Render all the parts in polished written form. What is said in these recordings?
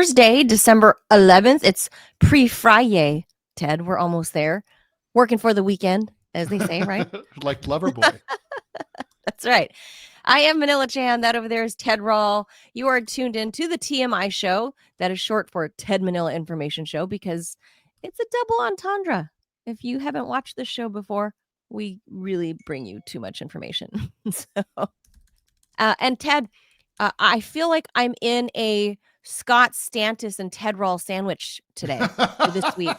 Thursday, December 11th. It's pre-Friday, Ted. We're almost there. Working for the weekend, as they say, right? Like Loverboy. That's right. I am Manila Chan. That over there is Ted Rall. You are tuned in to the TMI Show. That is short for Ted Manila Information Show because it's a double entendre. If you haven't watched this show before, we really bring you too much information. And Ted, I feel like I'm in a Scott Stantis and Ted Rall sandwich today for this week.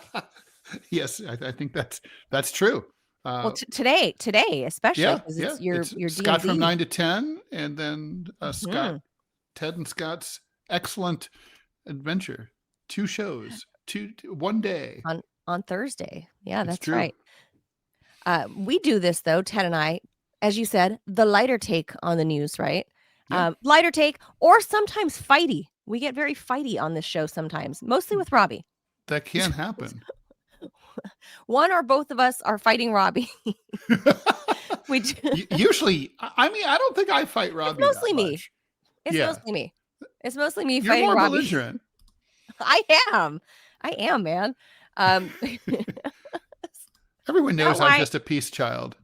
Yes, I think that's true. Well, today, especially because it's your Scott D&D. from 9 to 10, and then Scott, Ted and Scott's excellent adventure. 2 shows, one day on Thursday. Yeah, that's true. right. We do this though, Ted and I, as you said, the lighter take on the news, right? Yeah. Lighter take, or sometimes fighty. We get very fighty on this show sometimes, mostly with Robbie. That can happen. One or both of us are fighting Robbie. We do. Usually, I mean, I don't think I fight Robbie. It's mostly me. Much. It's mostly me. It's mostly me You're fighting more Robbie. belligerent. I am, man. Everyone knows I'm just a peace child.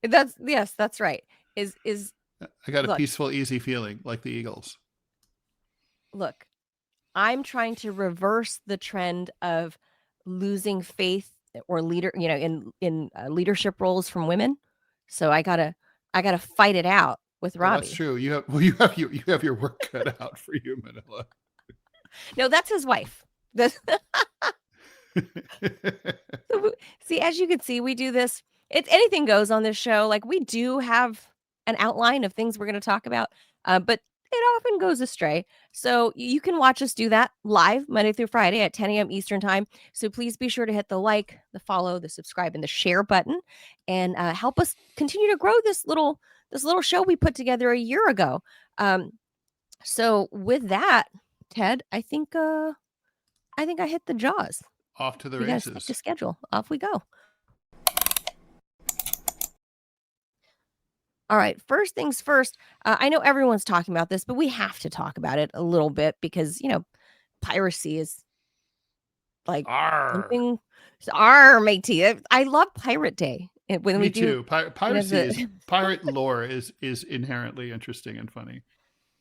That's right. Is I got a peaceful, easy feeling like the Eagles. Look, I'm trying to reverse the trend of losing faith or in leadership roles from women. So I gotta fight it out with Robbie. Well, that's true. You have your work cut out for you, Manila. No, that's his wife. See, as you can see, we do this. It's anything goes on this show. Like, we do have an outline of things we're going to talk about, but it often goes astray. So you can watch us do that live Monday through Friday at 10 a.m. Eastern time. So please be sure to hit the like, the follow, the subscribe, and the share button, and help us continue to grow this little show we put together a year ago. So with that, Ted, I think I hit the jaws. Off to the races. Guys, the schedule. Off we go. All right. First things first. I know everyone's talking about this, but we have to talk about it a little bit because piracy is like something. Matey. I love Pirate Day. When Me too. Piracy pirate lore is inherently interesting and funny.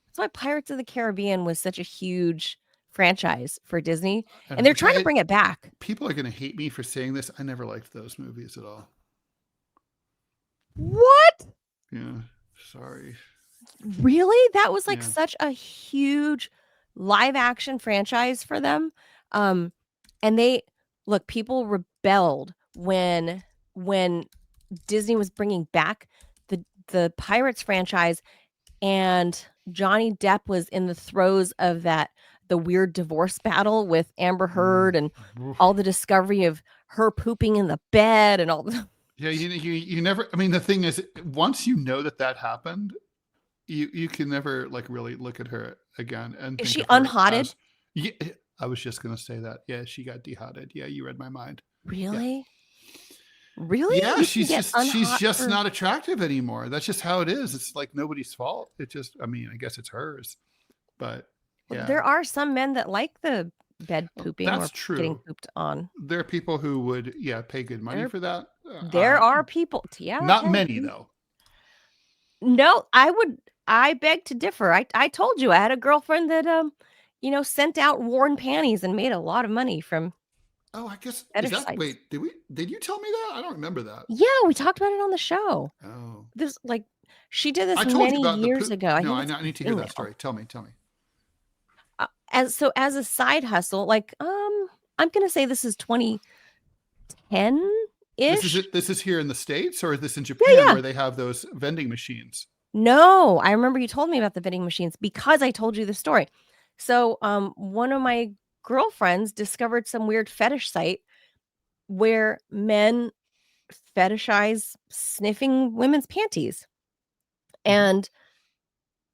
That's why Pirates of the Caribbean was such a huge franchise for Disney, and they're trying to bring it back. People are going to hate me for saying this. I never liked those movies at all. What? Yeah, sorry. Really? That was like such a huge live action franchise for them. And people rebelled when Disney was bringing back the Pirates franchise, and Johnny Depp was in the throes of the weird divorce battle with Amber Heard and all the discovery of her pooping in the bed and all the... Yeah, you never. I mean, the thing is, once you know that happened, you can never like really look at her again. And is she unhotted? Yeah, I was just gonna say that. Yeah, she got dehotted. Yeah, you read my mind. Really? Yeah. Really? Yeah, she's just not attractive anymore. That's just how it is. It's like nobody's fault. It just, I mean, I guess it's hers, but yeah. There are some men that like the bed pooping. That's or true. Getting pooped on. There are people who would, pay good money for that. There are people. Yeah. Not many though. No, I beg to differ. I told you I had a girlfriend that sent out worn panties and made a lot of money from. Oh, I guess. Wait, did you tell me that? I don't remember that. Yeah, we talked about it on the show. Oh. She did this many years ago. No, I need to hear that story. Tell me. As a side hustle, I'm gonna say this is 2010 ish. This is here in the States, or is this in Japan where they have those vending machines? No, I remember you told me about the vending machines because I told you the story. So one of my girlfriends discovered some weird fetish site where men fetishize sniffing women's panties. And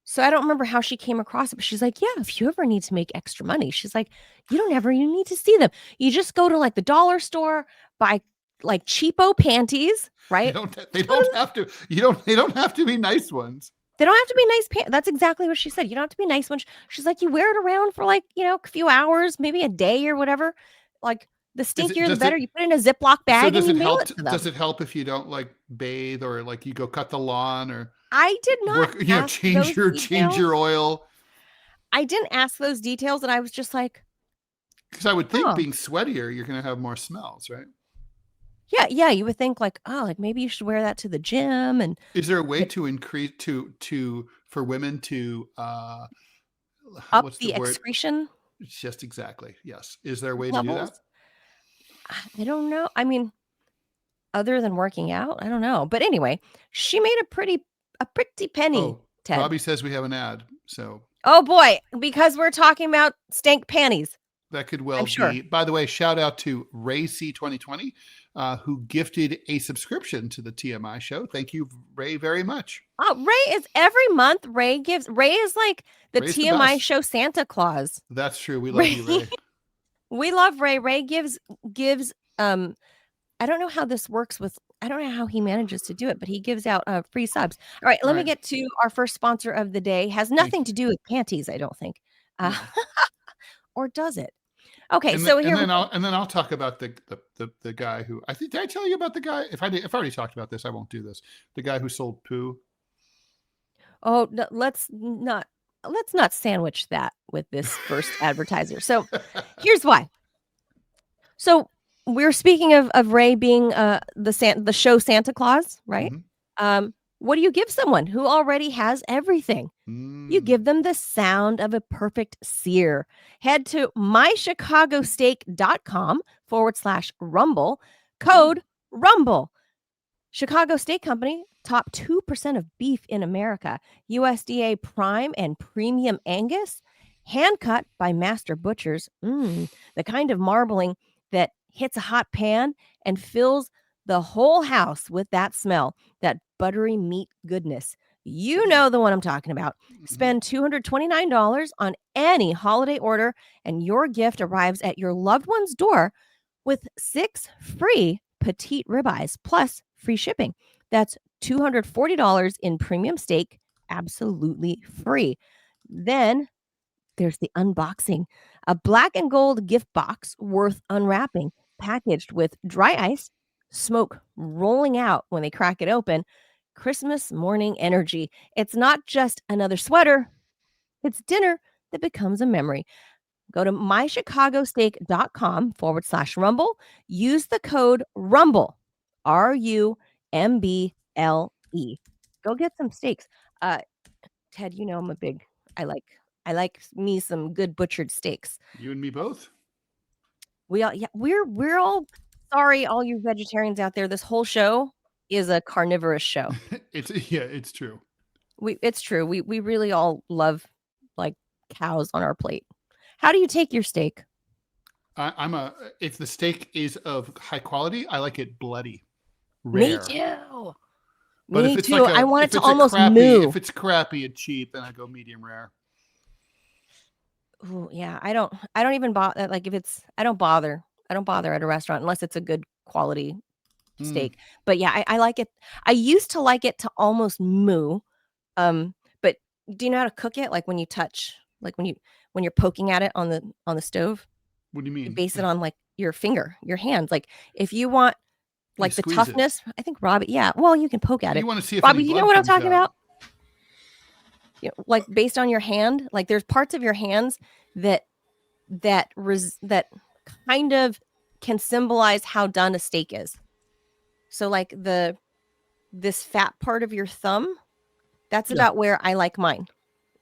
so I don't remember how she came across it, but she's like, yeah, if you ever need to make extra money, she's like, you need to see them. You just go to like the dollar store, buy like cheapo panties, right? They don't have to be nice ones. They don't have to be nice pants. That's exactly what she said. You don't have to be nice ones. She's like, you wear it around for like, a few hours, maybe a day or whatever. Like the Is it stinkier the does better. it You put it in a Ziploc so bag and does you it mail help it to does them. it help if you don't like bathe or like you go cut the lawn or I did not work, ask change those your details. oil? I didn't ask those details, and I was just like, Because I would think oh, being sweatier, you're going to have more smells, right? yeah. You would think like, oh, like maybe you should wear that to the gym and Is there a way get to increase for women to up what's the the word? excretion Just exactly. Yes. Is there a way to do that? levels? I don't know. I mean, other than working out, I don't know. But anyway, she made a pretty penny, Oh, Ted. Robbie says we have an ad, so Oh boy, because we're talking about stank panties, that could I'm well sure. be. By the way, shout out to Ray C 2020, who gifted a subscription to the TMI show. Thank you, Ray, very much. Oh, Ray is every month. Ray is like the Ray's the TMI best. show Santa Claus. That's true. We love Ray, you, Ray. we love Ray. Ray gives I don't know how this works with I don't know how he manages to do it, but he gives out free subs. All right, All let me right. get to our first sponsor of the day. Has Thank nothing you. to do with panties, I don't think. Uh, No. or does it? Okay, so here we go. And then I'll talk about the guy who I think did I tell you about the guy? If I already talked about this, I won't do this. The guy who sold poo. Oh, no, let's not sandwich that with this first advertiser. So here's why. So we're speaking of Ray being the show Santa Claus, right? Mhm. What do you give someone who already has everything? You Mm. give them the sound of a perfect sear. Head to mychicagosteak.com/rumble, code rumble. Chicago Steak Company, top 2% of beef in America, USDA prime and premium Angus, hand cut by master butchers. The kind of marbling that hits a hot pan and fills the whole house with that smell, that buttery meat goodness. You know the one I'm talking about. Mhm. Spend $229 on any holiday order, and your gift arrives at your loved one's door with 6 free petite ribeyes plus free shipping. That's $240 in premium steak, absolutely free. Then there's the unboxing, a black and gold gift box worth unwrapping, packaged with dry ice, smoke rolling out when they crack it open. Christmas morning energy. It's not just another sweater, it's dinner that becomes a memory. Go to mychicagosteak.com/rumble. Use the code RUMBLE, RUMBLE. Go get some steaks. Uh, Ted, you know I like me some good butchered steaks. You and me both. We all yeah, we're all sorry, all you vegetarians out there. This whole show is a carnivorous show. It's true. It's true. We really all love like cows on our plate. How do you take your steak? I'm a if the steak is of high quality, I like it bloody, Me rare. too. But Me too. I want it if to it's a almost crappy moo. if it's crappy and cheap, then I go medium rare. Ooh, yeah, I don't even bother like if it's I don't bother. I don't bother at a restaurant unless it's a good quality Mm. steak. But yeah, I like it. I used to like it to almost moo. But do you know how to cook it? Like when you touch, like when you're poking at it on the stove, What do you you mean? base it on like your finger, your hands. Like if you want You like the squeeze it. toughness, I think Robbie, yeah, well, you can poke at You it. want to see if any Robbie, do you know blood what I'm comes talking out. about? Like based on your hand, like there's parts of your hands that that kind of can symbolize how done a steak is. So like this fat part of your thumb, that's Yeah. about where I like mine.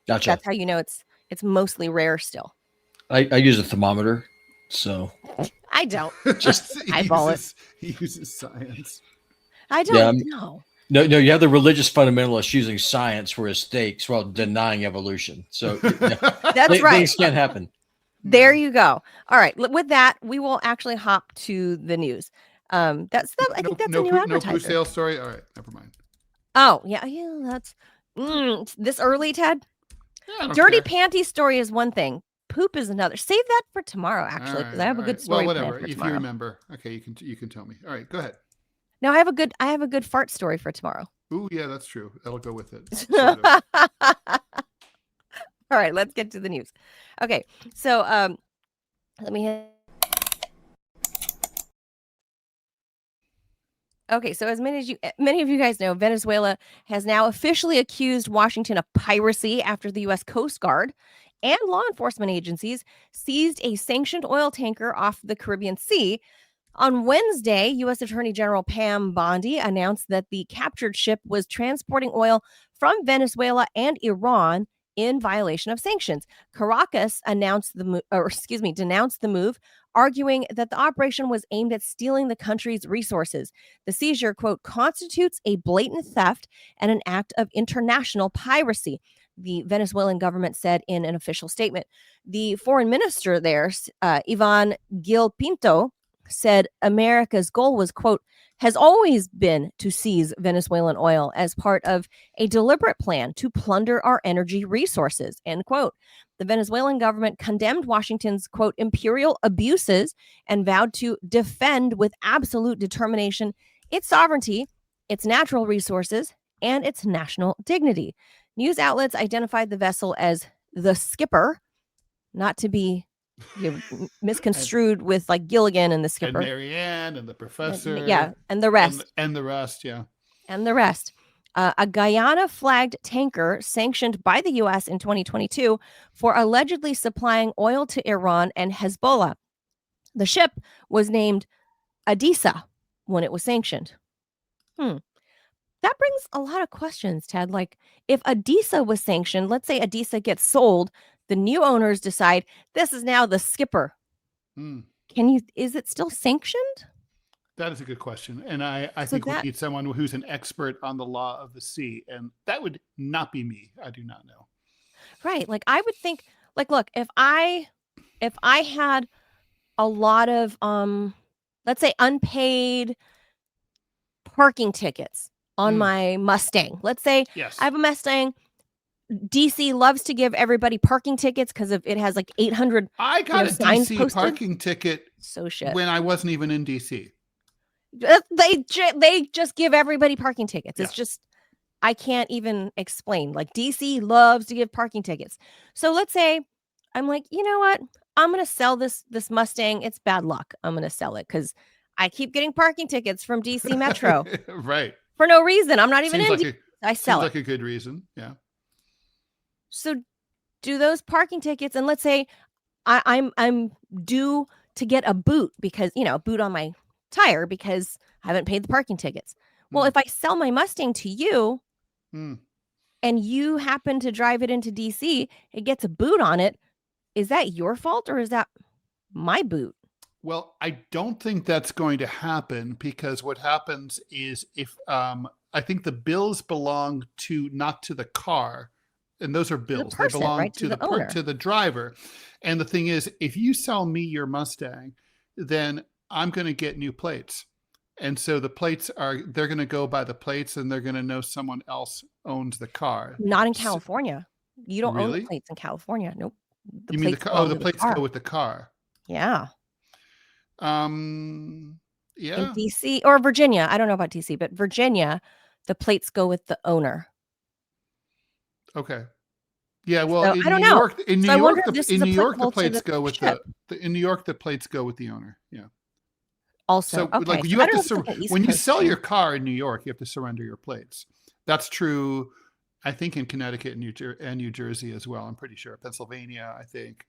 Gotcha. That's how you know it's mostly rare still. I use a thermometer, so I don't just eyeball it. He uses science. I yeah. don't know. No. You have the religious fundamentalists using science for his stakes while denying evolution. So That's right. things can't happen. There you go. All right. With that, we will actually hop to the news. That's that. I think that's a new No poo advertiser. sale story. All right, never mind. Oh yeah. That's this early, Ted. Yeah, I don't Dirty care. panty story is one thing. Poop is another. Save that for tomorrow, actually, because I have a good story Well, planned whatever. for If you tomorrow. remember, okay, you can tell me. All right, go ahead. Now I have a good fart story for tomorrow. Ooh, yeah, that's true. That'll go with it. Sort of. All right, let's get to the news. Okay, so let me hit. Okay, so as many of you guys know, Venezuela has now officially accused Washington of piracy after the U.S. Coast Guard and law enforcement agencies seized a sanctioned oil tanker off the Caribbean Sea. On Wednesday, U.S. Attorney General Pam Bondi announced that the captured ship was transporting oil from Venezuela and Iran in violation of sanctions. Caracas denounced the move, arguing that the operation was aimed at stealing the country's resources. The seizure, quote, constitutes a blatant theft and an act of international piracy, the Venezuelan government said in an official statement. The foreign minister there, Ivan Gil Pinto, said America's goal was, quote, has always been to seize Venezuelan oil as part of a deliberate plan to plunder our energy resources, end quote. The Venezuelan government condemned Washington's, quote, imperial abuses and vowed to defend with absolute determination its sovereignty, its natural resources, and its national dignity. News outlets identified the vessel as the Skipper, not to be misconstrued with like Gilligan and the Skipper. And Marianne and the professor. Yeah, and the rest. And the rest, yeah. And the rest. A Guyana-flagged tanker sanctioned by the U.S. in 2022 for allegedly supplying oil to Iran and Hezbollah. The ship was named Adisa when it was sanctioned. That brings a lot of questions, Ted. Like, if Adisa was sanctioned, let's say Adisa gets sold, the new owners decide this is now the Skipper. Is it still sanctioned? That is a good question. And I think we need someone who's an expert on the law of the sea. And that would not be me. I do not know. Right. Like, I would think, like, look, if I had a lot of, let's say, unpaid parking tickets on my Mustang. Let's say I have a Mustang. DC loves to give everybody parking tickets because it has like 800. I got a DC posted. parking ticket when I wasn't even in DC. They just give everybody parking tickets. It's just, I can't even explain. Like, DC loves to give parking tickets. So let's say I'm like, you know what? I'm going to sell this Mustang. It's bad luck. I'm going to sell it because I keep getting parking tickets from DC Metro. Right. For no reason. I'm not even in DC. I sell it. Seems like a good reason. Yeah. So do those parking tickets, and let's say I'm due to get a boot because, a boot on my tire because I haven't paid the parking tickets. Well, if I sell my Mustang to you and you happen to drive it into DC, it gets a boot on it. Is that your fault or is that my boot? Well, I don't think that's going to happen because what happens is if I think the bills belong not to the car. And those are bills. They belong to the driver. And the thing is, if you sell me your Mustang, then I'm going to get new plates. And so the plates they're going to go by the plates and they're going to know someone else owns the car. Not in California. You don't own the plates in California. Nope. You mean the plates go with the car? Yeah. Yeah. In DC or Virginia. I don't know about DC, but Virginia, the plates go with the owner. Okay. Yeah, well, so, I don't know. In New York, the plates go with the plates go with the owner. Yeah. Also, so like you have to when you sell your car in New York, you have to surrender your plates. That's true, I think, in Connecticut and New Jersey as well. I'm pretty sure Pennsylvania, I think.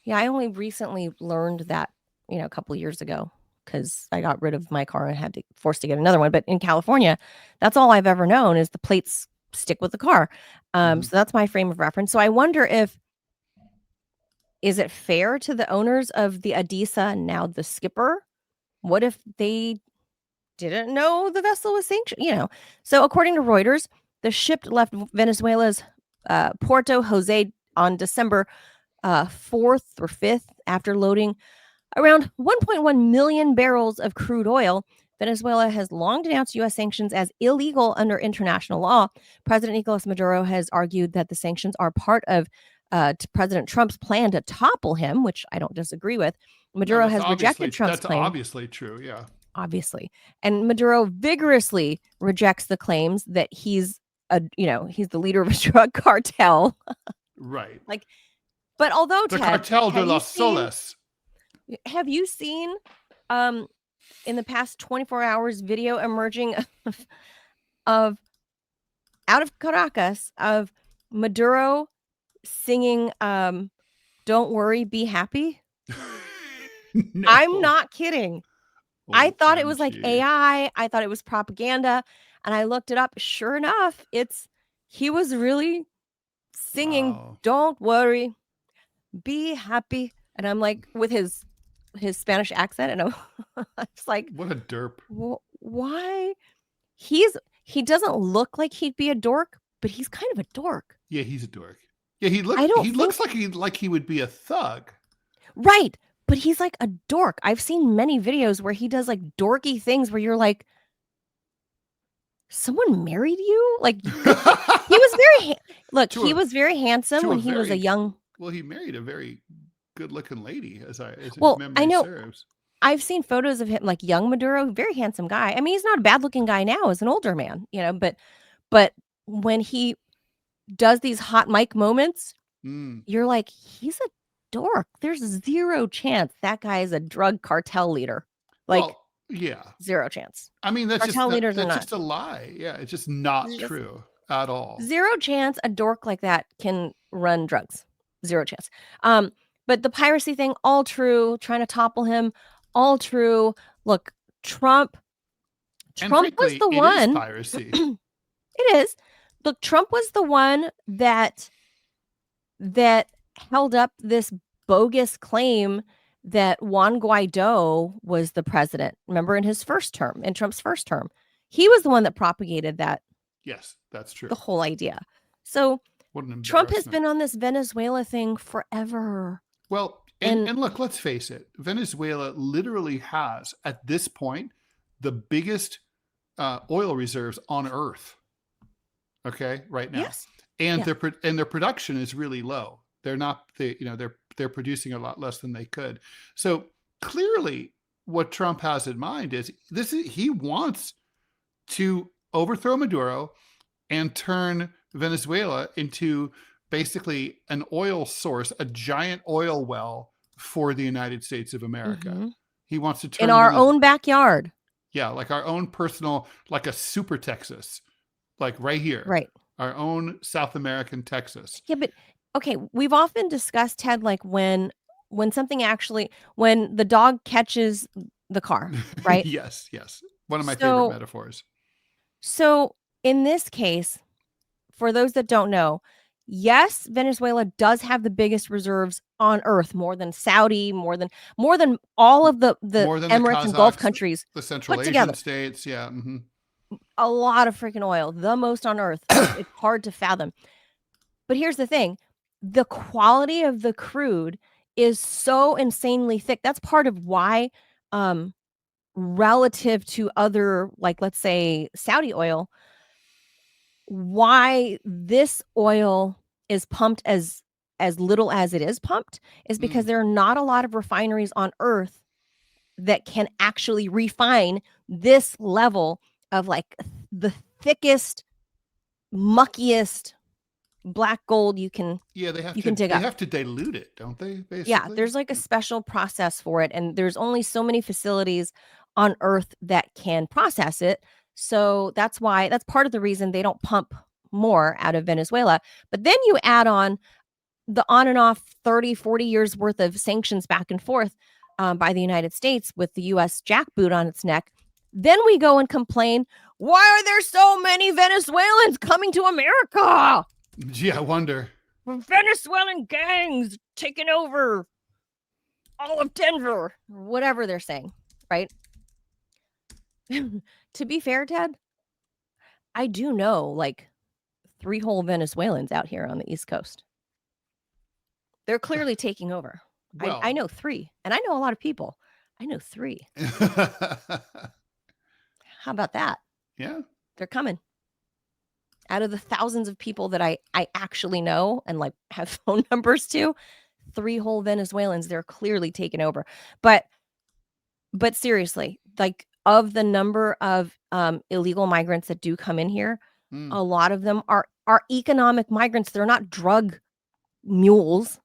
Yeah, I only recently learned that a couple of years ago because I got rid of my car and had to forced to get another one. But in California, that's all I've ever known is the plates stick with the car. So that's my frame of reference. So I wonder is it fair to the owners of the Adisa, now the Skipper? What if they didn't know the vessel was sanctioned? So according to Reuters, the ship left Venezuela's Puerto Jose on December 4th or 5th after loading around 1.1 million barrels of crude oil. Venezuela has long denounced U.S. sanctions as illegal under international law. President Nicolas Maduro has argued that the sanctions are part of President Trump's plan to topple him, which I don't disagree with. Maduro has rejected Trump's claim. That's obviously true, yeah. obviously. And Maduro vigorously rejects the claims that he's he's the leader of a drug cartel. Right. Like, but although The Ted, Cartel de los Soles. have you seen in the past 24 hours video emerging of out of Caracas of Maduro singing "Don't Worry, Be Happy"? No. I'm not kidding. I thought it was like OMG. AI. I thought it was propaganda, and I looked it up. Sure enough, he was really singing Wow. "Don't Worry, Be Happy," and I'm like with his Spanish accent, and I was like, What a derp. why? He doesn't look like he'd be a dork, but he's kind of a dork. Yeah, he's a dork. Yeah, he looks like he would be a thug. Right. But he's like a dork. I've seen many videos where he does like dorky things where you're like, someone married you? Like he was he was very handsome when he was a young. Well, he married a very good-looking lady, as Well, memory I know. serves. I've seen photos of him, like young Maduro, very handsome guy. I mean, he's not a bad-looking guy now as an older man, but when he does these hot mic moments, you're like, he's a dork. There's zero chance that guy is a drug cartel leader. Like, well, yeah, zero chance. I mean, that's cartel leaders that's are just a lie. Yeah, it's just not true at all. Zero chance a dork like that can run drugs. Zero chance. But the piracy thing, all true. Trying to topple him, all true. Look, Trump frankly, was the one. It is piracy. It is. Look, Trump was the one that held up this bogus claim that Juan Guaido was the president. Remember in Trump's first term, he was the one that propagated that. Yes, that's true. The whole idea. So Trump has been on this Venezuela thing forever. Well, and look, let's face it. Venezuela literally has, at this point, the biggest oil reserves on Earth. Okay, right now. Yes. And their production is really low. They're producing a lot less than they could. So clearly, what Trump has in mind is he wants to overthrow Maduro and turn Venezuela into basically an oil source, a giant oil well for the United States of America. Mm-hmm. He wants to turn in our own backyard. Yeah, like our own personal, like a super Texas, like right here. Right. Our own South American Texas. Yeah, but okay, we've often discussed, Ted, like when the dog catches the car, right? Yes. One of my favorite metaphors. So in this case, for those that don't know, yes, Venezuela does have the biggest reserves on Earth, more than Saudi, more than all of the Emirates and Gulf countries, the Central Asian states. Yeah. Mm-hmm. A lot of freaking oil, the most on Earth. It's hard to fathom. But here's the thing. The quality of the crude is so insanely thick. That's part of why, relative to other, like, let's say Saudi oil, why this oil is pumped as little as it is pumped is because there are not a lot of refineries on Earth that can actually refine this level of like the thickest, muckiest black gold you can dig up. They have to dilute it, don't they? Basically? Yeah, there's like a special process for it, and there's only so many facilities on Earth that can process it. So that's part of the reason they don't pump more out of Venezuela. But then you add on the on and off 30, 40 years worth of sanctions back and forth by the United States with the U.S. jackboot on its neck. Then we go and complain, why are there so many Venezuelans coming to America? Yeah, I wonder. Venezuelan gangs taking over all of Denver, or whatever they're saying, right? To be fair, Ted, I do know like 3 whole Venezuelans out here on the East Coast. They're clearly taking over. Well, I know 3, and I know a lot of people. I know 3. How about that? Yeah. They're coming. Out of the thousands of people that I actually know and like have phone numbers to, 3 whole Venezuelans, they're clearly taking over. But seriously, like of the number of illegal migrants that do come in here, Mm, a lot of them are economic migrants. They're not drug mules.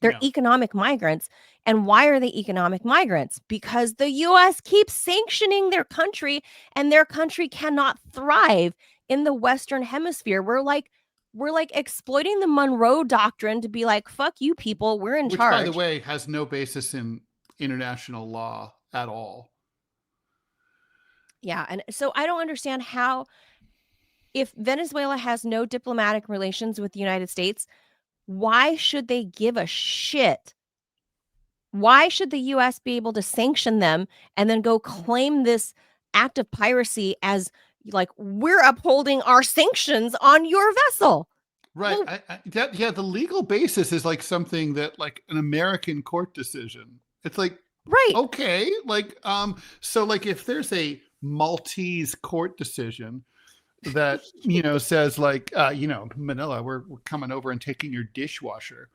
They're no. economic migrants. And why are they economic migrants? Because the US keeps sanctioning their country, and their country cannot thrive in the Western hemisphere. We're like exploiting the Monroe Doctrine to be like, fuck you people, we're in Which, by the charge. way, has no basis in international law at all. Yeah. And so I don't understand how, if Venezuela has no diplomatic relations with the United States, why should they give a shit? Why should the US be able to sanction them and then go claim this act of piracy as like, we're upholding our sanctions on your vessel? Right. Well, The legal basis is like something that like an American court decision. It's like, right. okay, like, so like if there's a Maltese court decision that, says like, Manila, we're coming over and taking your dishwasher.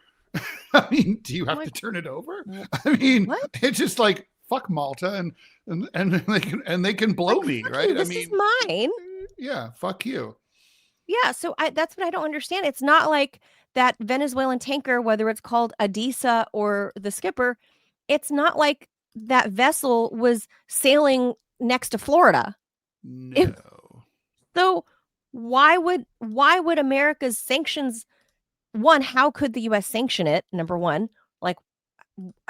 I mean, do you have to turn it over? I mean, what? it's just like, fuck Malta and they can blow Like, me, fuck right? you, this is mine. Yeah, fuck you. Yeah, so that's what I don't understand. It's not like that Venezuelan tanker, whether it's called Adisa or the Skipper, it's not like that vessel was sailing next to Florida. If No. so, why would America's sanctions, one, how could the US sanction it? Number one, like,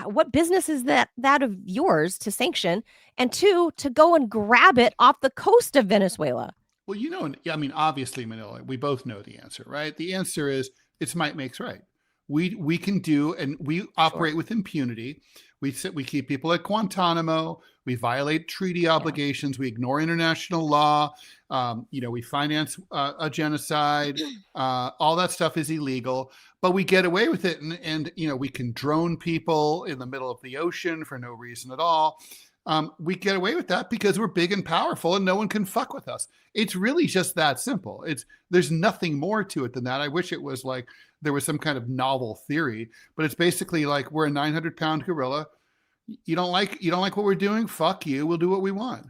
what business is that of yours to sanction? And two, to go and grab it off the coast of Venezuela. Well, I mean, obviously, Manila, we both know the answer, right? The answer is it's might makes right. We can do, and we operate with impunity. We keep people at Guantanamo. We violate treaty obligations. We ignore international law. We finance a genocide. All that stuff is illegal, but we get away with it, and we can drone people in the middle of the ocean for no reason at all. We get away with that because we're big and powerful and no one can fuck with us. It's really just that simple. There's nothing more to it than that. I wish it was like there was some kind of novel theory, but it's basically like we're a 900-pound gorilla. You don't like what we're doing? Fuck you. We'll do what we want.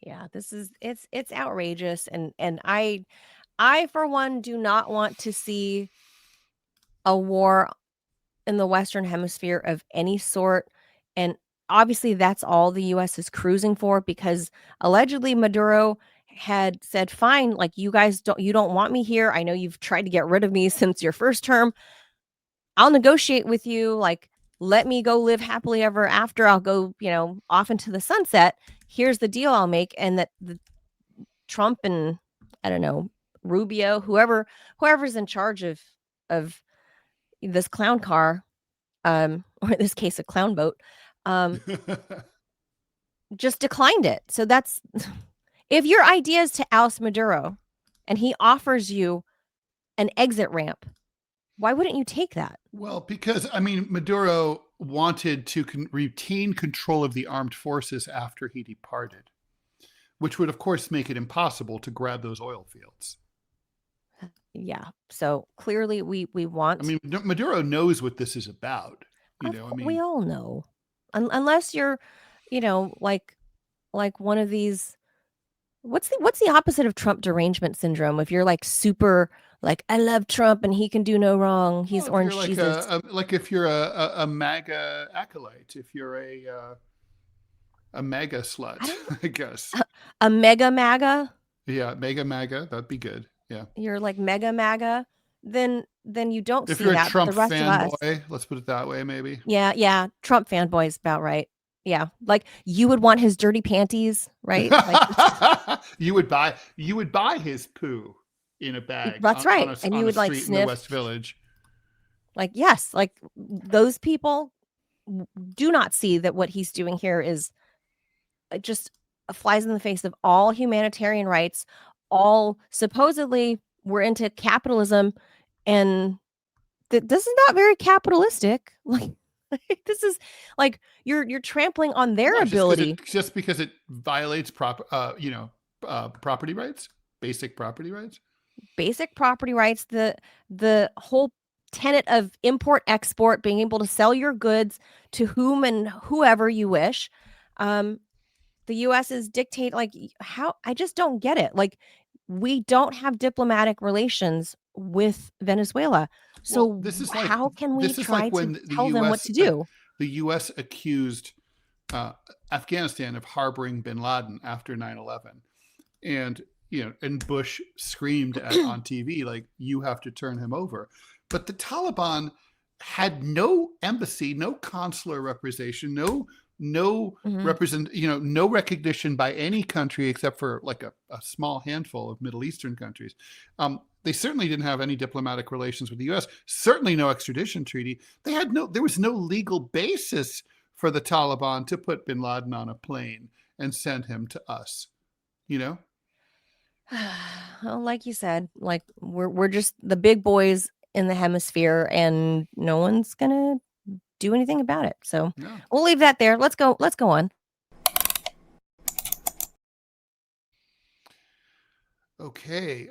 Yeah, it's outrageous, and I for one do not want to see a war in the Western Hemisphere of any sort. And obviously that's all the US is cruising for, because allegedly Maduro had said, fine, like, you don't want me here. I know you've tried to get rid of me since your first term. I'll negotiate with you, like, let me go live happily ever after. I'll go, off into the sunset. Here's the deal I'll make. And that Trump and, I don't know, Rubio, whoever's in charge of this clown car, or in this case, a clown boat, just declined it. So that's, if your idea is to oust Maduro and he offers you an exit ramp, why wouldn't you take that? Well, because, I mean, Maduro wanted to retain control of the armed forces after he departed, which would, of course, make it impossible to grab those oil fields. Yeah. So clearly we want. I mean, Maduro knows what this is about. We all know. Unless you're, like one of these. What's the opposite of Trump derangement syndrome? If you're like super, like, I love Trump and he can do no wrong. He's orange like Jesus. Like if you're a MAGA acolyte, if you're a mega slut, I guess. A mega MAGA? Yeah, mega MAGA, that'd be good. Yeah. You're like mega MAGA, then you don't if see you're that. a Trump the rest fanboy, of us, let's put it that way, maybe. Yeah, Trump fanboy is about right. Yeah, like, you would want his dirty panties, right? Like, you would buy his poo in a bag. That's right. On And you would, like, street sniff in the West Village. Like, yes, like, those people do not see that what he's doing here is just flies in the face of all humanitarian rights. All supposedly we're into capitalism, and this is not very capitalistic. Like, this is like you're trampling on their ability. Just because it violates property rights, basic property rights. Basic property rights, the whole tenet of import export, being able to sell your goods to whom and whoever you wish. the US is dictate like how I just don't get it. Like we don't have diplomatic relations with Venezuela. Well, So how can we this is like try to when tell them what to do? the U.S. accused Afghanistan of harboring bin Laden after 9/11, and and Bush screamed on TV like, "You have to turn him over," but the Taliban had no embassy, no consular representation, no no recognition by any country except for like a small handful of Middle Eastern countries. They certainly didn't have any diplomatic relations with the U.S. Certainly no extradition treaty. There was no legal basis for the Taliban to put bin Laden on a plane and send him to us. Well, like you said, like we're just the big boys in the hemisphere, and no one's gonna do anything about it. So we'll leave that there. Let's go on. Okay.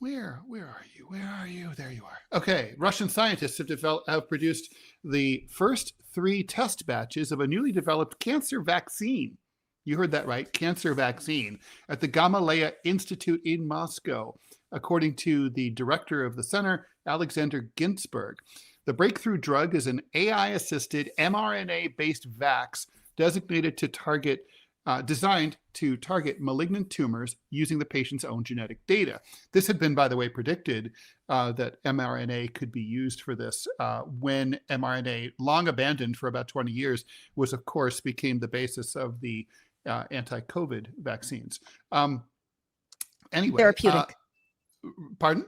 Where are you? Where are you? There you are. Okay. Russian scientists have produced the first 3 test batches of a newly developed cancer vaccine. You heard that right, cancer vaccine, at the Gamaleya Institute in Moscow, according to the director of the center, Alexander Ginsberg. The breakthrough drug is an AI-assisted mRNA-based vax designed to target malignant tumors using the patient's own genetic data. This had been, by the way, predicted that mRNA could be used for this when mRNA, long abandoned for about 20 years, of course, became the basis of the anti-COVID vaccines. Anyway. Therapeutic. Pardon?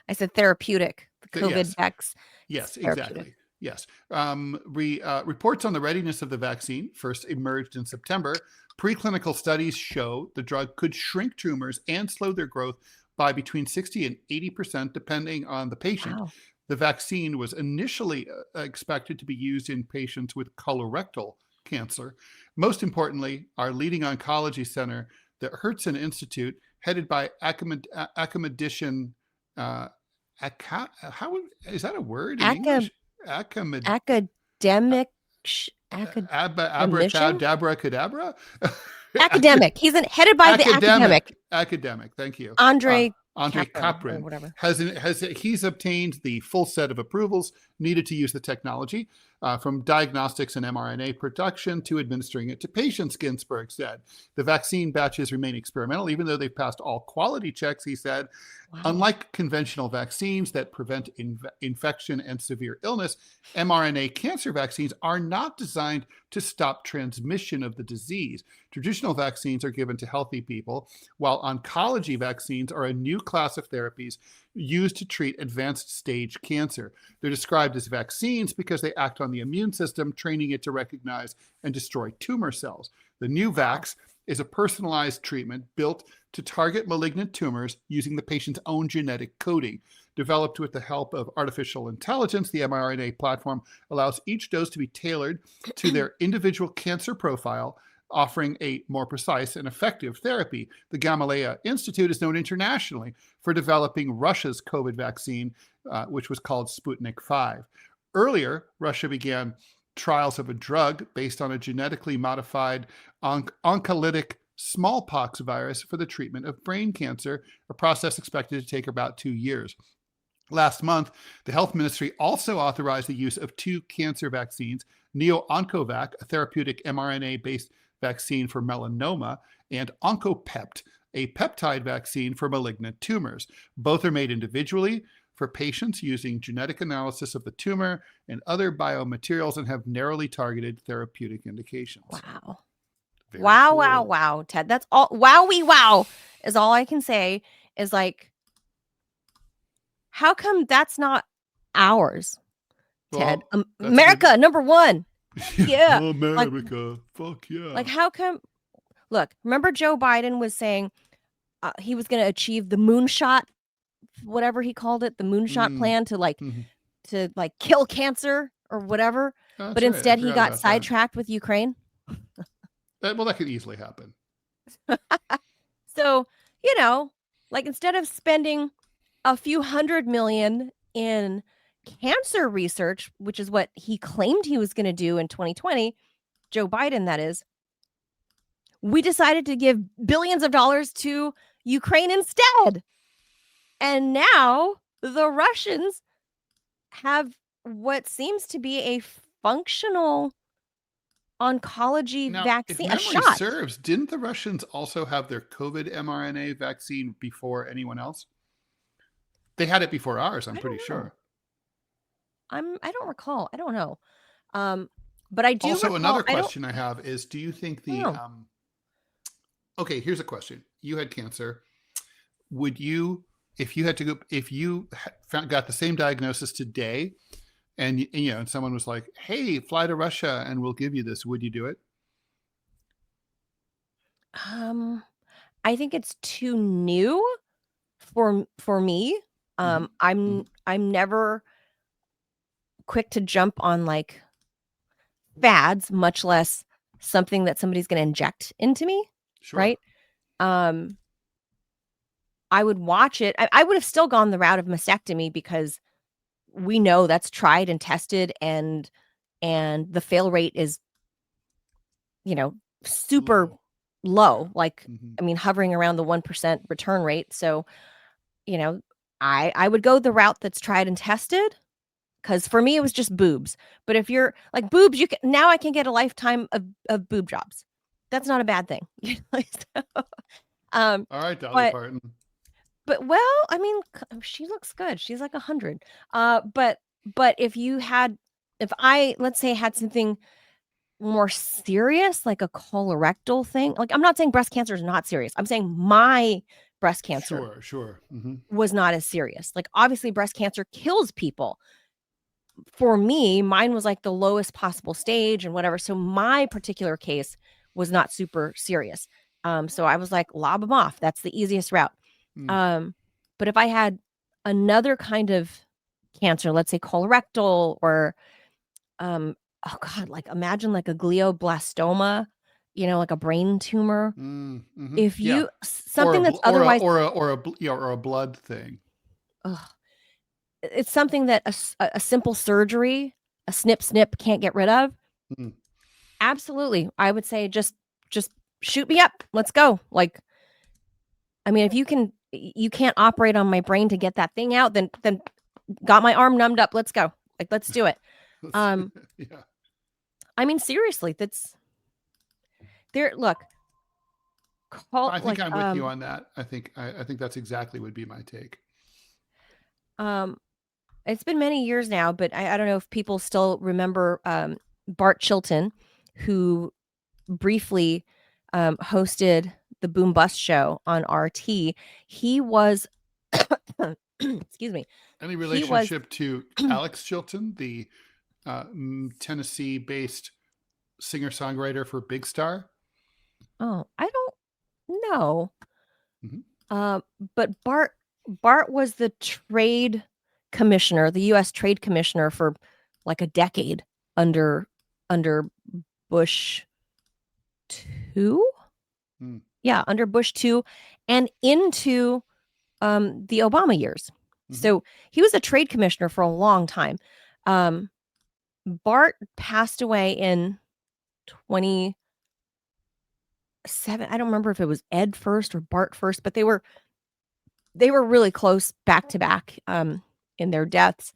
I said therapeutic. The COVID vax. Yes, exactly. Yes. Reports on the readiness of the vaccine first emerged in September. Preclinical studies show the drug could shrink tumors and slow their growth by between 60 and 80%, depending on the patient. Wow. The vaccine was initially expected to be used in patients with colorectal cancer. Most importantly, our leading oncology center, the Herzen Institute, headed by academician, how is that a word in English? Academic. Abracadabra. Academic. He's headed by the academic. Academic. Thank you. Andre Kaprin, or whatever. He's obtained the full set of approvals needed to use the technology, from diagnostics and mRNA production to administering it to patients, Ginsberg said. The vaccine batches remain experimental, even though they've passed all quality checks, he said. Wow. Unlike conventional vaccines that prevent infection and severe illness, mRNA cancer vaccines are not designed to stop transmission of the disease. Traditional vaccines are given to healthy people, while oncology vaccines are a new class of therapies used to treat advanced stage cancer. They're described as vaccines because they act on the immune system, training it to recognize and destroy tumor cells. The new vax is a personalized treatment built to target malignant tumors using the patient's own genetic coding. Developed with the help of artificial intelligence, the mRNA platform allows each dose to be tailored to their individual cancer profile, offering a more precise and effective therapy. The Gamaleya Institute is known internationally for developing Russia's COVID vaccine, which was called Sputnik V. Earlier, Russia began trials of a drug based on a genetically modified oncolytic smallpox virus for the treatment of brain cancer, a process expected to take about 2 years. Last month, the health ministry also authorized the use of 2 cancer vaccines, Neo-Oncovac, a therapeutic mRNA-based vaccine for melanoma, and Oncopept, a peptide vaccine for malignant tumors. Both are made individually for patients using genetic analysis of the tumor and other biomaterials and have narrowly targeted therapeutic indications. Wow. Very wow, cool. wow, wow, Ted. That's all. Wowie wow is all I can say is like, how come that's not ours, Ted? Well, America, number 1. Yeah. America. Fuck yeah. Like, how come? Look, remember Joe Biden was saying he was going to achieve the moonshot, whatever he called it, the moonshot plan to kill cancer or whatever. That's but right. instead he got sidetracked with Ukraine. Well, that could easily happen. So, like instead of spending a few $100 million in cancer research, which is what he claimed he was going to do in 2020, Joe Biden, that is, we decided to give billions of dollars to Ukraine instead. And now the Russians have what seems to be a functional oncology Now, if vaccine, a memory shot. serves, didn't the Russians also have their COVID mRNA vaccine before anyone else? They had it before ours, I'm pretty sure. I don't recall. I don't know. But I do Also, recall, another question I have is, do you think the know. okay, here's a question. You had cancer. Would you, if you had to go, if you got the same diagnosis today, and you know, and someone was like, "Hey, fly to Russia and we'll give you this," would you do it? I think it's too new for me. Mhm. I'm never quick to jump on like fads, much less something that somebody's going to inject into me, Sure. right? I would watch it. I would have still gone the route of mastectomy because we know that's tried and tested, and the fail rate is, you know, super low. Yeah. Like, Mhm. I mean, hovering around the 1% return rate. So, you know, I would go the route that's tried and tested, because for me it was just boobs. But if you're like boobs, you can now, I can get a lifetime of boob jobs. That's not a bad thing. So, All right, Dolly but Parton. well, I mean, she looks good. She's like 100. But if I, let's say, had something more serious, like a colorectal thing, like, I'm not saying breast cancer is not serious. I'm saying my breast cancer Sure. Mm-hmm. was not as serious. Like, obviously breast cancer kills people. For me, mine was like the lowest possible stage and whatever. So my particular case was not super serious. So I was like, lob them off. That's the easiest route. Mm. But if I had another kind of cancer, let's say colorectal, or oh God, like imagine like a glioblastoma, like a brain tumor. Mm-hmm. If Yeah. you something that's or otherwise, a blood thing. ugh, it's something that a simple surgery, a snip can't get rid of. Mm. Absolutely. I would say just shoot me up. Let's go. Like, I mean, if you can't operate on my brain to get that thing out, then got my arm numbed up. Let's go. Like, let's do it. Yeah. I mean, seriously, that's there. Look, I think I'm with you on that. I think that's exactly would be my take. It's been many years now, but I don't know if people still remember Bart Chilton, who briefly hosted the Boom Bust show on RT. He was, excuse me. Any relationship to Alex Chilton, the Tennessee-based singer-songwriter for Big Star? Oh, I don't know. Mm-hmm. But Bart was the trade commissioner, the U.S. trade commissioner for like a decade under Bush 2. Yeah, under Bush 2 and into the Obama years. Mm-hmm. So he was a trade commissioner for a long time. Bart passed away in 2007. I don't remember if it was Ed first or Bart first, but they were really close back to back in their deaths.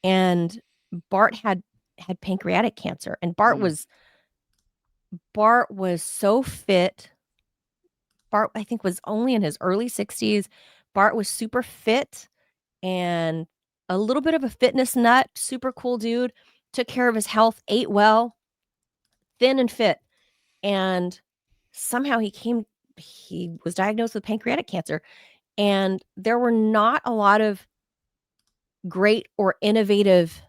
And Bart had pancreatic cancer, and Bart was so fit. Bart, I think, was only in his early 60s. Bart was super fit and a little bit of a fitness nut, super cool dude, took care of his health, ate well, thin and fit. And somehow he was diagnosed with pancreatic cancer. And there were not a lot of great or innovative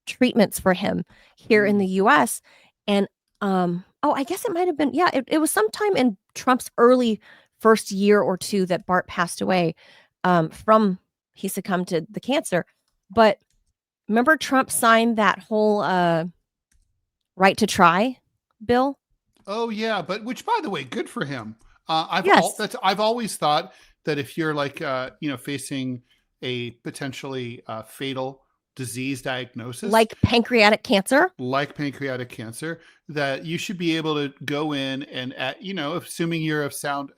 treatments for him here in the US. And I guess it might have been, yeah, it was sometime in Trump's early first year or two that Bart passed away from, he succumbed to the cancer. But remember Trump signed that whole right to try bill? Oh yeah, but which, by the way, good for him. I've always thought that if you're like facing a potentially fatal disease diagnosis, like pancreatic cancer, that you should be able to go in and, assuming you're of sound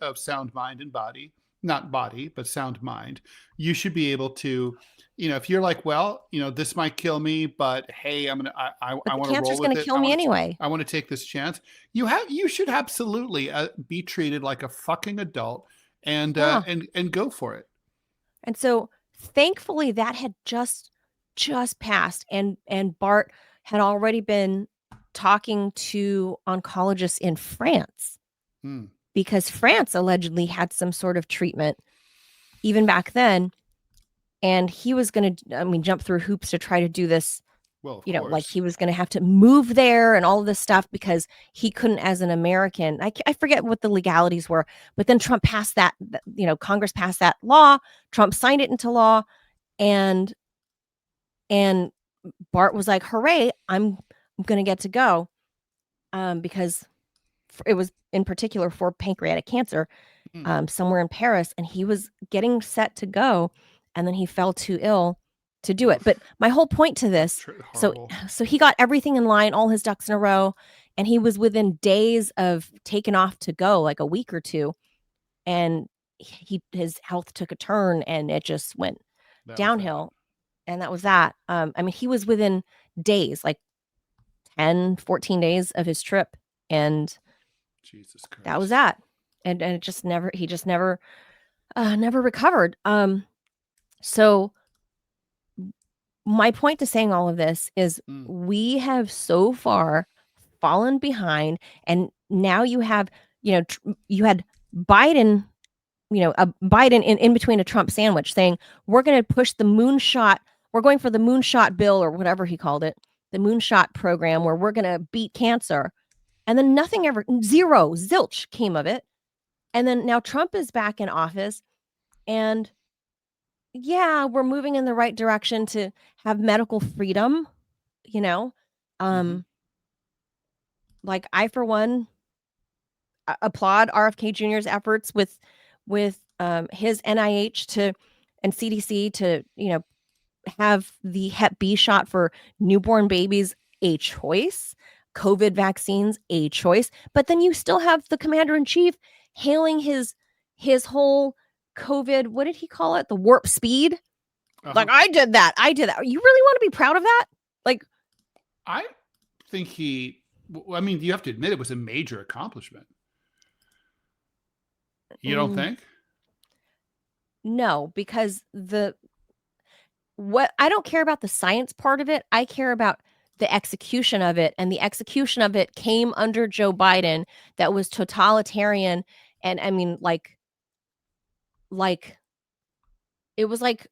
mind and body, not body, but sound mind, you should be able to, if you're like, well, this might kill me, but hey, but I the want to roll cancer's with going to it. kill me anyway. I want to take this chance. You should absolutely be treated like a fucking adult and go for it. And so thankfully that had just passed, and Bart had already been talking to oncologists in France because France allegedly had some sort of treatment even back then. And he was going to, jump through hoops to try to do this. Well, like he was going to have to move there and all of this stuff because he couldn't as an American. I forget what the legalities were, but then Trump passed that, Congress passed that law. Trump signed it into law, and Bart was like, hooray, I'm going to get to go, because it was in particular for pancreatic cancer, somewhere in Paris, and he was getting set to go, and then he fell too ill to do it. But my whole point to this, so he got everything in line, all his ducks in a row, and he was within days of taking off to go, like a week or two, and his health took a turn, and it just went downhill. And that was that. He was within days, like 10, 14 days of his trip, and Jesus Christ. That was that. And he just never recovered. So my point to saying all of this is we have so far fallen behind, and now you have, you had Biden, Biden in between a Trump sandwich saying, we're going to push the moonshot. We're going for the moonshot bill, or whatever he called it, the moonshot program, where we're going to beat cancer. And then nothing ever, zilch came of it. And then now Trump is back in office, and yeah, we're moving in the right direction to have medical freedom, like I, for one, applaud RFK Jr.'s efforts with his NIH and CDC to, have the Hep B shot for newborn babies a choice, COVID vaccines a choice, but then you still have the commander-in-chief hailing his whole COVID, what did he call it? The warp speed. Like, I did that. You really want to be proud of that? Like, I think you have to admit it was a major accomplishment. You don't think? No, because I don't care about the science part of it. I care about the execution of it. And the execution of it came under Joe Biden, that was totalitarian. And it was like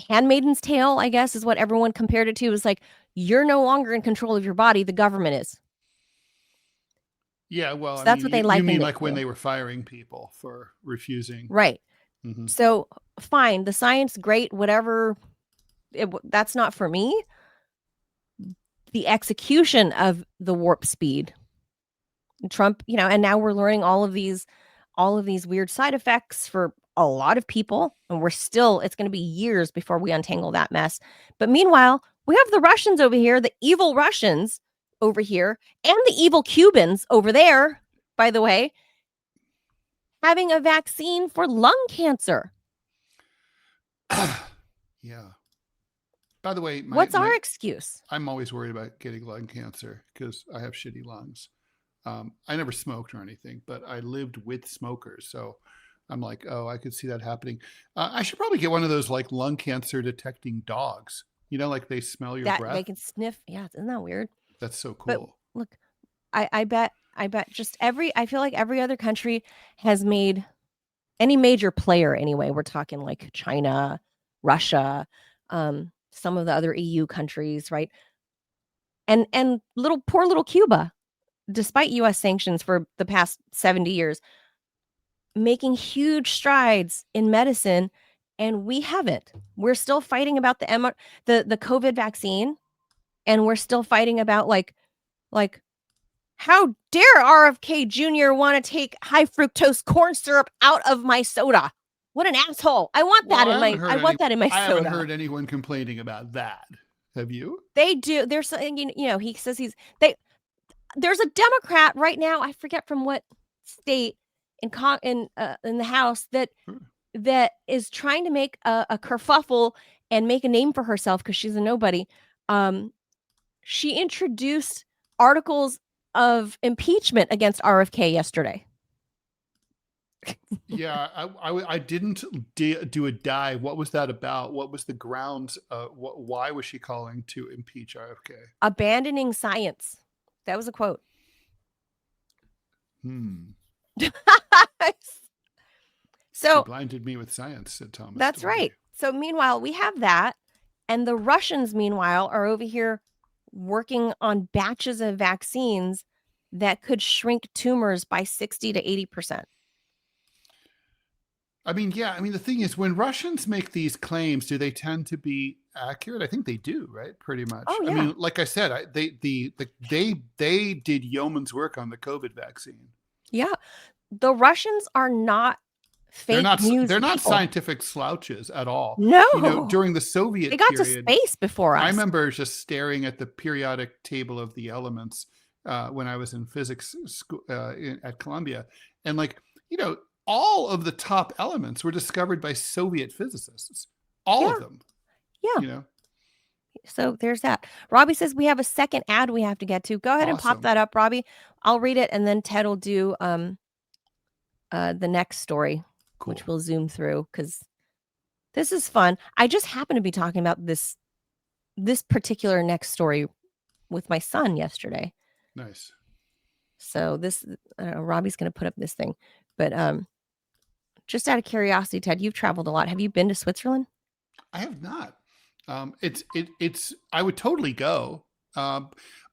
Handmaid's Tale, I guess, is what everyone compared it to. It was like, you're no longer in control of your body. The government is. Yeah, well, so that's what they like. You mean like when they were firing people for refusing? Right. So fine, the science, great, whatever. That's not for me. The execution of the warp speed, Trump, and now we're learning all of these weird side effects for a lot of people, and it's going to be years before we untangle that mess. But meanwhile, we have the Russians over here, the evil Russians over here, and the evil Cubans over there, by the way, having a vaccine for lung cancer. Yeah. By the way, what's our excuse? I'm always worried about getting lung cancer because I have shitty lungs. I never smoked or anything, but I lived with smokers. So I'm like, oh, I could see that happening. I should probably get one of those like lung cancer detecting dogs. Like they smell your breath. They can sniff. Yeah, isn't that weird? That's so cool. But look, I bet just I feel like every other country has made, any major player anyway, we're talking like China, Russia, some of the other EU countries, right? And poor little Cuba, despite US sanctions for the past 70 years, making huge strides in medicine, and we haven't. We're still fighting about the COVID vaccine, and we're still fighting about like how dare RFK Jr. want to take high fructose corn syrup out of my soda? What an asshole! I want that in my. I want that in my I soda. haven't heard anyone complaining about that. Have you? They do. There's something. He says they. There's a Democrat right now. I forget from what state in the House that is trying to make a kerfuffle and make a name for herself because she's a nobody. She introduced articles of impeachment against RFK yesterday. Yeah, I didn't do a dive. What was that about? What was the grounds? Why was she calling to impeach RFK? Abandoning science. That was a quote. So she blinded me with science, said Thomas. That's right. So meanwhile, we have that. And the Russians, meanwhile, are over here working on batches of vaccines that could shrink tumors by 60 to 80%. I mean, yeah. I mean, the thing is, when Russians make these claims, do they tend to be accurate? I think they do, right? Pretty much. Oh, yeah. I mean, like I said, they did yeoman's work on the COVID vaccine. Yeah, the Russians are not fake news. They're not scientific slouches at all. No, during the Soviet they got period, to space before us. I remember just staring at the periodic table of the elements when I was in physics school at Columbia, and all of the top elements were discovered by Soviet physicists. All of them. Yeah. So there's that. Robbie says we have a second ad we have to get to. Go ahead and pop that up, Robbie. I'll read it, and then Ted will do the next story, which we'll zoom through because this is fun. I just happened to be talking about this particular next story with my son yesterday. Nice. So Robbie's going to put up this thing, but just out of curiosity, Ted, you've traveled a lot. Have you been to Switzerland? I have not. It's I would totally go. But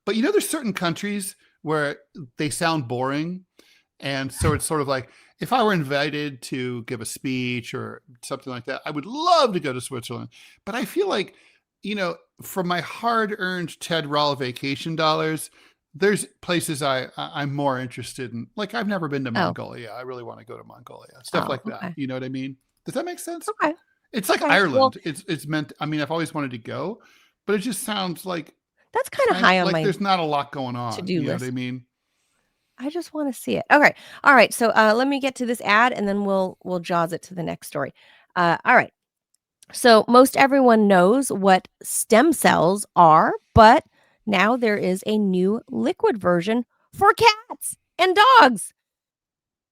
there's certain countries where they sound boring. And so it's sort of like, if I were invited to give a speech or something like that, I would love to go to Switzerland. But I feel like, from my hard-earned Ted Rall vacation dollars, there's places I'm more interested in. Like, I've never been to Mongolia. I really want to go to Mongolia. Stuff like that. You know what I mean? Does that make sense? Okay. It's like Ireland. Well, it's meant. I mean, I've always wanted to go, but it just sounds like that's kind of high on my. There's not a lot going on. To-do list. You know what I mean? I just want to see it. Okay. All right. So let me get to this ad, and then we'll jaws it to the next story. All right. So most everyone knows what stem cells are, but now there is a new liquid version for cats and dogs.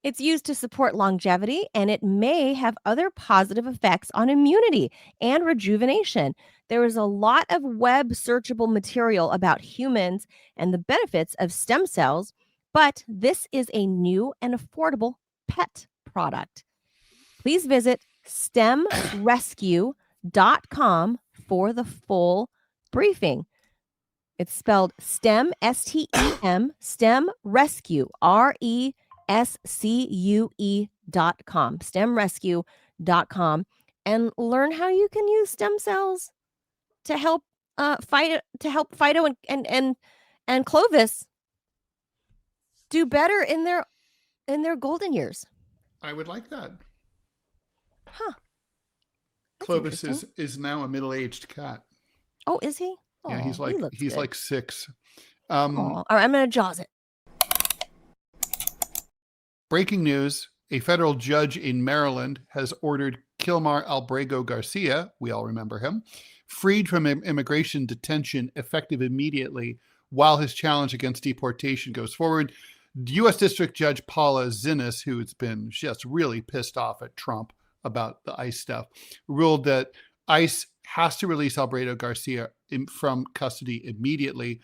It's used to support longevity, and it may have other positive effects on immunity and rejuvenation. There is a lot of web searchable material about humans and the benefits of stem cells, but this is a new and affordable pet product. Please visit stemrescue.com for the full briefing. It's spelled STEM, STEM, STEM Rescue, RESCUE.com, stemrescue.com, and learn how you can use stem cells to help Fido and Clovis do better in their golden years. I would like that. Huh. Clovis is now a middle-aged cat. Oh, is he? Yeah, he's like 6. All right, I'm gonna jaws it. Breaking news: a federal judge in Maryland has ordered Kilmar Albrego Garcia, we all remember him, freed from immigration detention effective immediately while his challenge against deportation goes forward. U.S. District Judge Paula Zinnes, who has been just really pissed off at Trump about the ICE stuff, ruled that ICE has to release Albrego Garcia from custody immediately.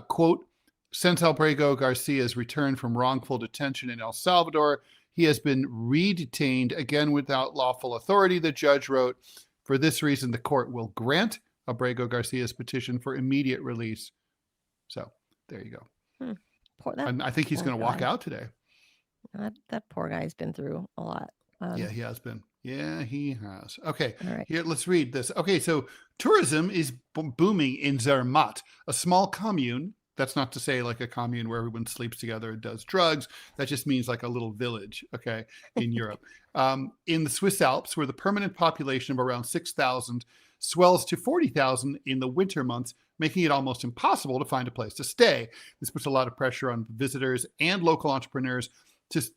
Quote, since Albrego Garcia's return from wrongful detention in El Salvador, he has been re-detained again without lawful authority, the judge wrote. For this reason, the court will grant Albrego Garcia's petition for immediate release. So there you go. And I think he's going to walk out today. That poor guy's been through a lot. Yeah, he has been. Yeah, he has. Okay, all right. Here, let's read this. Okay, so tourism is booming in Zermatt, a small commune That's not to say like a commune where everyone sleeps together and does drugs. That just means like a little village, okay, in Europe. In the Swiss Alps, where the permanent population of around 6,000 swells to 40,000 in the winter months, making it almost impossible to find a place to stay. This puts a lot of pressure on visitors and local entrepreneurs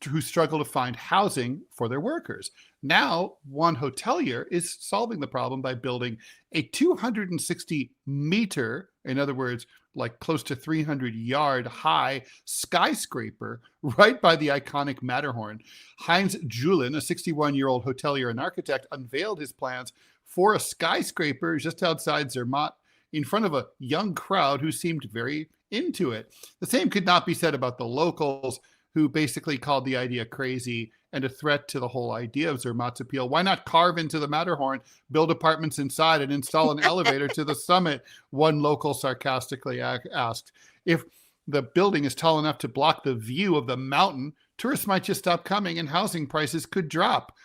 who struggle to find housing for their workers. Now, one hotelier is solving the problem by building a 260 meter, in other words, like close to 300-yard high skyscraper right by the iconic Matterhorn. Heinz Julin, a 61-year-old hotelier and architect, unveiled his plans for a skyscraper just outside Zermatt in front of a young crowd who seemed very into it. The same could not be said about the locals, who basically called the idea crazy and a threat to the whole idea of Zermatt's appeal. Why not carve into the Matterhorn, build apartments inside, and install an elevator to the summit? One local sarcastically asked. If the building is tall enough to block the view of the mountain, tourists might just stop coming and housing prices could drop.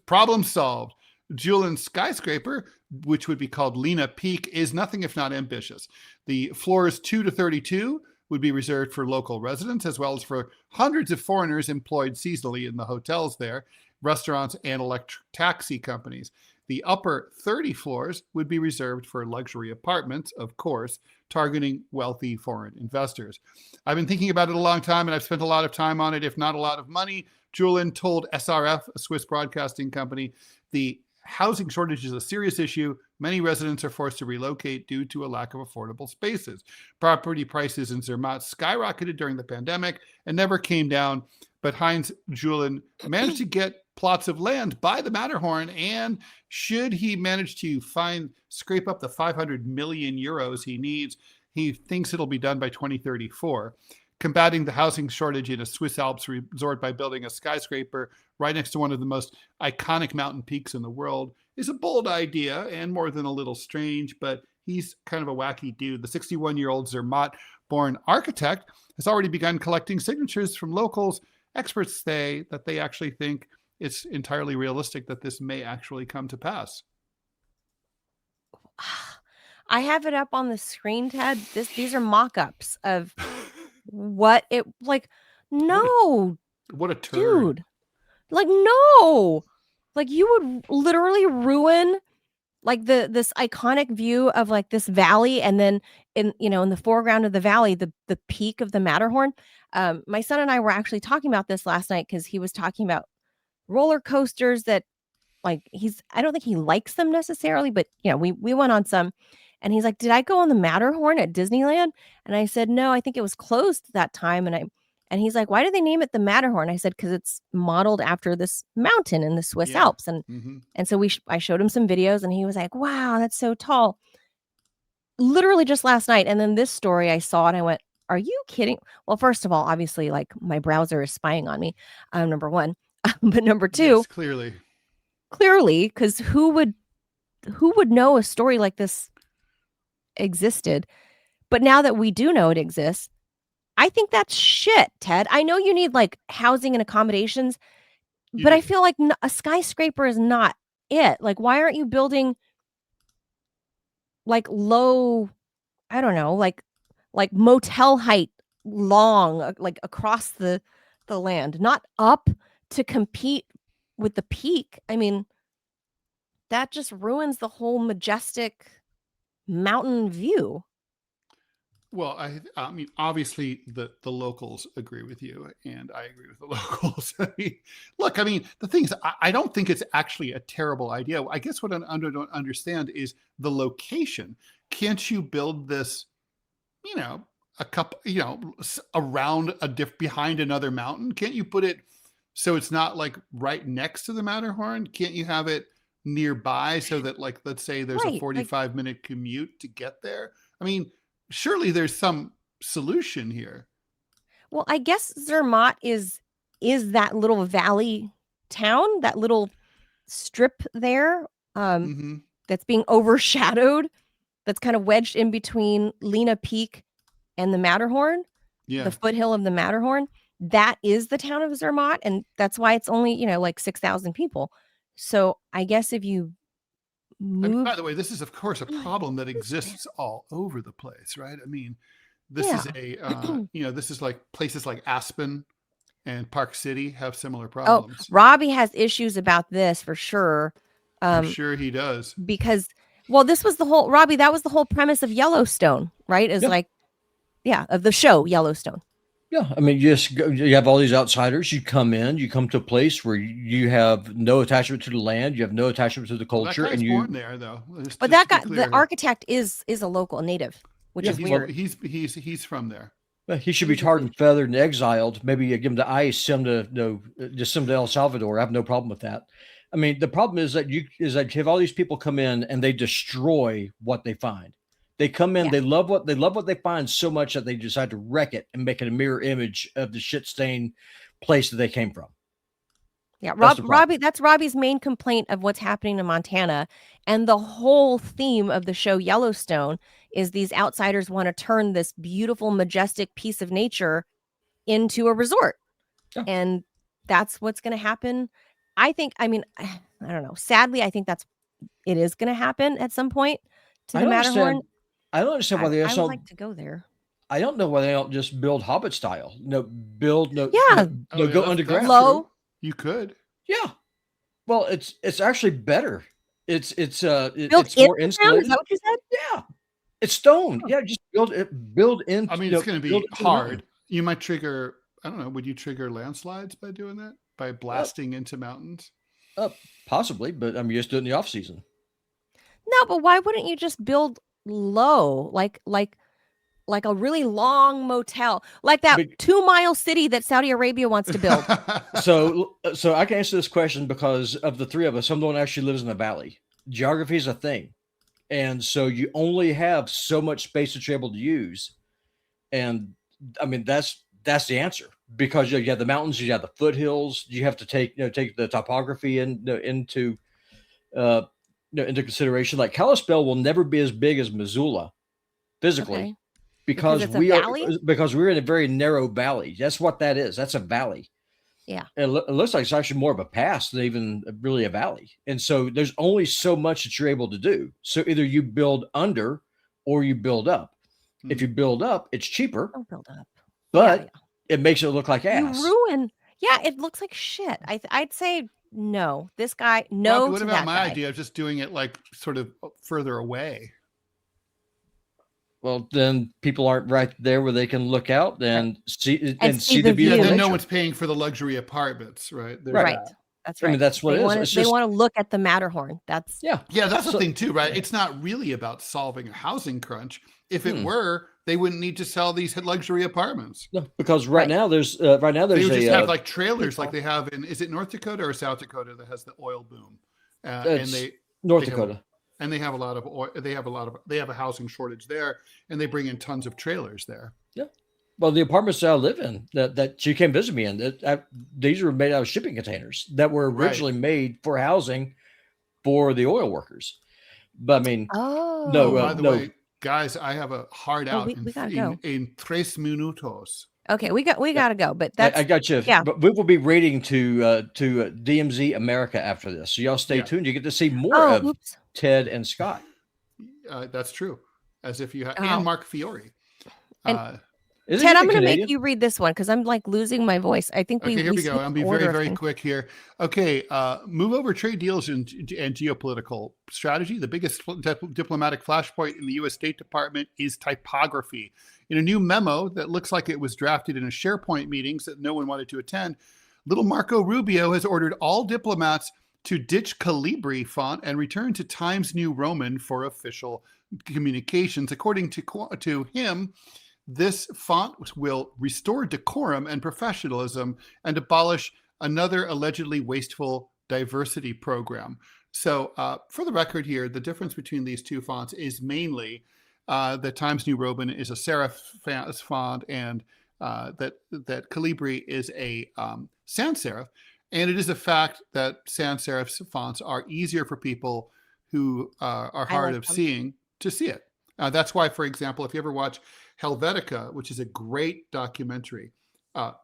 Problem solved. Julian's skyscraper, which would be called Lena Peak, is nothing if not ambitious. The floors 2 to 32 would be reserved for local residents, as well as for hundreds of foreigners employed seasonally in the hotels there, restaurants, and electric taxi companies. The upper 30 floors would be reserved for luxury apartments, of course, targeting wealthy foreign investors. I've been thinking about it a long time, and I've spent a lot of time on it, if not a lot of money. Julin told SRF, a Swiss broadcasting company, the housing shortage is a serious issue. Many residents are forced to relocate due to a lack of affordable spaces. Property prices in Zermatt skyrocketed during the pandemic and never came down, but Heinz Julin managed to get plots of land by the Matterhorn, and should he manage to scrape up the 500 million euros he needs, he thinks it'll be done by 2034. Combating the housing shortage in a Swiss Alps resort by building a skyscraper right next to one of the most iconic mountain peaks in the world is a bold idea and more than a little strange, but he's kind of a wacky dude. The 61-year-old Zermatt-born architect has already begun collecting signatures from locals. Experts say that they actually think it's entirely realistic that this may actually come to pass. I have it up on the screen, Ted. These are mock-ups of what it like. No, what a turd. Dude. Like, no. Like, you would literally ruin like this iconic view of like this valley, and then in the foreground of the valley, the peak of the Matterhorn. My son and I were actually talking about this last night because he was talking about roller coasters that like I don't think he likes them necessarily, but we went on some, and he's like, "Did I go on the Matterhorn at Disneyland?" And I said, "No, I think it was closed that time." And he's like, "Why do they name it the Matterhorn?" I said, "Because it's modeled after this mountain in the Swiss Alps." And so I showed him some videos, and he was like, "Wow, that's so tall." Literally just last night, and then this story I saw, and I went, "Are you kidding?" Well, first of all, obviously, like my browser is spying on me. Number one, but number two, yes, clearly, because who would know a story like this existed? But now that we do know it exists, I think that's shit, Ted. I know you need like housing and accommodations, but I feel like a skyscraper is not it. Like, why aren't you building like low, I don't know, like motel height long, like across the land, not up to compete with the peak? I mean, that just ruins the whole majestic mountain view. Well, I mean, obviously the locals agree with you, and I agree with the locals. I mean, look, I mean, the thing is, I don't think it's actually a terrible idea. I guess what I don't understand is the location. Can't you build this, a couple, around behind another mountain? Can't you put it so it's not like right next to the Matterhorn? Can't you have it nearby so that, like, let's say there's a 45-minute commute to get there? I mean, surely there's some solution here. Well, I guess Zermatt is that little valley town, that little strip there, that's being overshadowed, that's kind of wedged in between Lena Peak and the Matterhorn, the foothill of the Matterhorn. That is the town of Zermatt, and that's why it's only, like 6,000 people. So I guess if you I mean, by the way, this is, of course, a problem that exists all over the place, right? I mean, This is this is like places like Aspen and Park City have similar problems. Robbie has issues about this for sure. I'm sure he does. Because, this was Robbie, that was the whole premise of Yellowstone, right? Is of the show Yellowstone. Yeah, I mean, you have all these outsiders. You come to a place where you have no attachment to the land, you have no attachment to the culture, that guy's and born there though. But that guy, the architect, is a local native, which is weird. He's from there. He should be tarred and feathered and exiled. Maybe give him to ICE, send him to El Salvador. I have no problem with that. I mean, the problem is that you have all these people come in and they destroy what they find. They come in, they love what they find so much that they decide to wreck it and make it a mirror image of the shit-stained place that they came from. Yeah, that's Robbie's main complaint of what's happening in Montana. And the whole theme of the show Yellowstone is these outsiders want to turn this beautiful, majestic piece of nature into a resort. Yeah. And that's what's going to happen. I don't know. Sadly, I think it is going to happen at some point to the Matterhorn. I don't understand why they also. I would like to go there. I don't know why they don't just build Hobbit style. Go underground. Low. You could. Yeah. Well, it's actually better. It's built more insulated. Is that what you said? Yeah. It's stone. Yeah, just build in. I mean, it's going to be hard. You might trigger. I don't know. Would you trigger landslides by doing that? By blasting into mountains? Possibly, but I'm used to it in the off season. No, but why wouldn't you just build low, like a really long motel, like that 2-mile city that Saudi Arabia wants to build? So I can answer this question because of the three of us, someone actually lives in a valley. Geography is a thing, and so you only have so much space that you're able to use, and I mean that's the answer, because you have the mountains, you have the foothills, you have to take the topography into consideration. Like Kalispell will never be as big as Missoula physically, because we're in a very narrow valley. That's what that is. That's a valley. Yeah. It looks like it's actually more of a pass than even really a valley. And so there's only so much that you're able to do. So either you build under or you build up. Mm-hmm. If you build up, it's cheaper. Don't build up. But it makes it look like ass. You ruin. Yeah, it looks like shit. I'd say no. This guy, no. Well, what about my idea of just doing it like sort of further away? Well, then people aren't right there where they can look out and see the beauty. Yeah, then no one's paying for the luxury apartments, right? Right. That's right. I mean, that's what it is. They want to look at the Matterhorn. That's that's the thing too, right? It's not really about solving a housing crunch. If it were, they wouldn't need to sell these luxury apartments. No, because right now there's they would just have like trailers, like they have in, is it North Dakota or South Dakota that has the oil boom? North Dakota. And they have a lot of oil. They have a housing shortage there, and they bring in tons of trailers there. Yeah. Well, the apartments that I live in, that she came visit me in, these were made out of shipping containers that were originally made for housing for the oil workers. But I mean, by the way, guys, I have a hard out in 3 minutos. Okay, we got to go, but that's I got you. Yeah. But we will be rating to DMZ America after this, so y'all stay tuned. You get to see more of Ted and Scott. That's true. As if you had and Mark Fiore. Ted, I'm going to make you read this one because I'm like losing my voice. I think here we go. I'll be very, very quick here. Okay, move over trade deals and geopolitical strategy. The biggest diplomatic flashpoint in the U.S. State Department is typography. In a new memo that looks like it was drafted in a SharePoint meetings that no one wanted to attend, little Marco Rubio has ordered all diplomats to ditch Calibri font and return to Times New Roman for official communications. According to him, this font will restore decorum and professionalism and abolish another allegedly wasteful diversity program. So for the record here, the difference between these two fonts is mainly that Times New Roman is a serif font and that Calibri is a sans serif. And it is a fact that sans serif fonts are easier for people who are hard of seeing to see it. That's why, for example, if you ever watch Helvetica, which is a great documentary,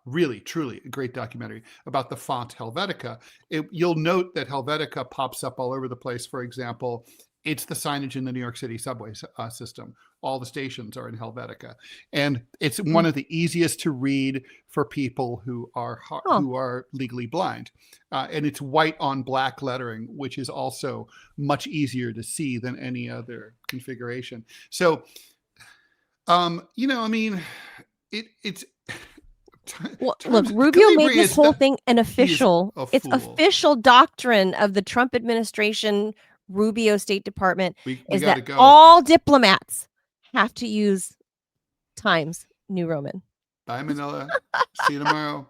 really, truly a great documentary about the font Helvetica, you'll note that Helvetica pops up all over the place, for example, It's the signage in the New York City subway system. All the stations are in Helvetica, and it's one of the easiest to read for people who are legally blind. And it's white on black lettering, which is also much easier to see than any other configuration. So, you know, I mean, it's. Well, look, Rubio made this whole thing an official. It's official doctrine of the Trump administration, Rubio State Department, is that all diplomats have to use Times New Roman. Bye, Manila. See you tomorrow.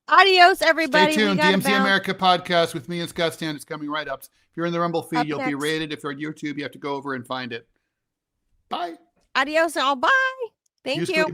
Adios, everybody. Stay tuned. DMZ America podcast with me and Scott Stan is coming right up. If you're in the Rumble feed, you'll be rated. If you're on YouTube, you have to go over and find it. Bye. Adios, all. Bye. Thank you.